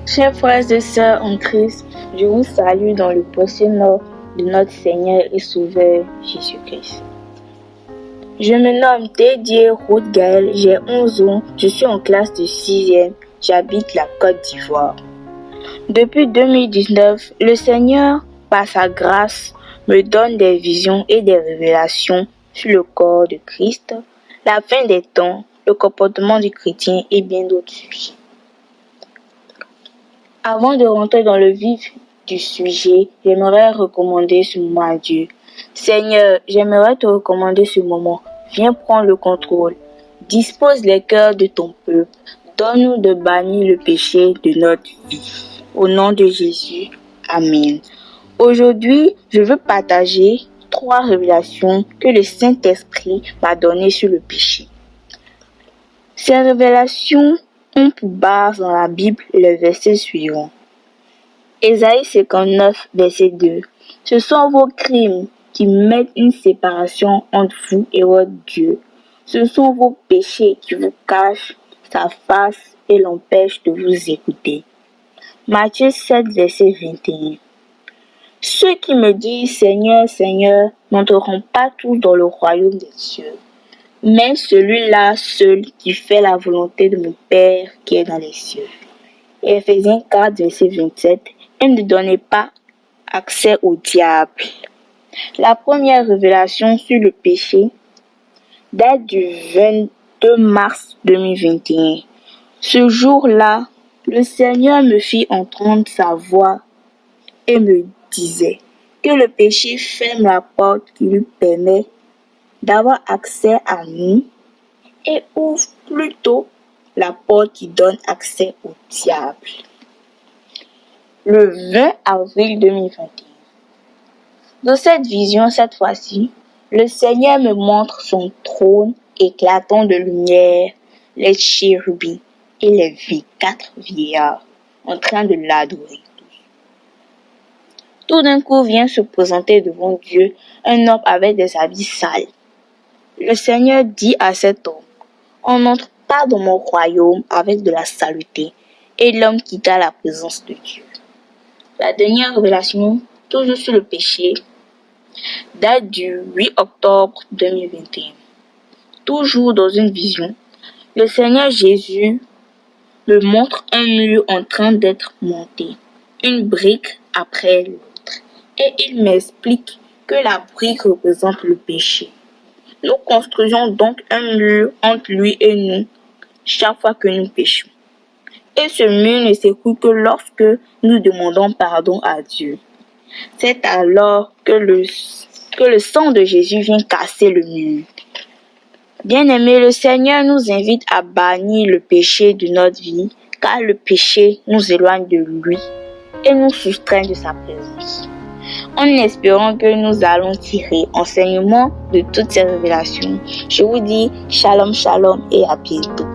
Chers frères et sœurs en Christ, je vous salue dans le précieux nom de notre Seigneur et Sauveur Jésus-Christ. Je me nomme Dédié Ruth Gaël, j'ai 11 ans, je suis en classe de 6e, j'habite la Côte d'Ivoire. Depuis 2019, le Seigneur, par sa grâce, me donne des visions et des révélations sur le corps de Christ, la fin des temps, le comportement du chrétien et bien d'autres sujets. Avant de rentrer dans le vif du sujet, j'aimerais recommander ce moment à Dieu. Seigneur, j'aimerais te recommander ce moment. Viens prendre le contrôle. Dispose les cœurs de ton peuple. Donne-nous de bannir le péché de notre vie. Au nom de Jésus, Amen. Aujourd'hui, je veux partager 3 révélations que le Saint-Esprit m'a données sur le péché. Ces révélations ont pour base dans la Bible le verset suivant. Ésaïe 59, verset 2. Ce sont vos crimes qui mettent une séparation entre vous et votre Dieu. Ce sont vos péchés qui vous cachent sa face et l'empêchent de vous écouter. Matthieu 7, verset 21. Ceux qui me disent Seigneur, Seigneur n'entreront pas tous dans le royaume des cieux, mais celui-là seul qui fait la volonté de mon Père qui est dans les cieux. Et Ephésiens 4, verset 27. Et ne donnez pas accès au diable. La première révélation sur le péché date du 22 mars 2021. Ce jour-là, le Seigneur me fit entendre sa voix et me disait que le péché ferme la porte qui lui permet d'avoir accès à nous et ouvre plutôt la porte qui donne accès au diable. Le 20 avril 2021. Dans cette vision, cette fois-ci, le Seigneur me montre son trône éclatant de lumière, les chérubins et les 4 vieillards en train de l'adorer. Tout d'un coup vient se présenter devant Dieu un homme avec des habits sales. Le Seigneur dit à cet homme, « On n'entre pas dans mon royaume avec de la saleté. » Et l'homme quitta la présence de Dieu. La dernière révélation, toujours sur le péché, date du 8 octobre 2021. Toujours dans une vision, le Seigneur Jésus me montre un mur en train d'être monté, une brique après l'autre. Et il m'explique que la brique représente le péché. Nous construisons donc un mur entre lui et nous chaque fois que nous péchons. Et ce mur ne s'écoule que lorsque nous demandons pardon à Dieu. C'est alors que le sang de Jésus vient casser le mur. Bien-aimés, le Seigneur nous invite à bannir le péché de notre vie, car le péché nous éloigne de lui et nous soustrait de sa présence. En espérant que nous allons tirer enseignement de toutes ces révélations, je vous dis shalom, shalom et à bientôt.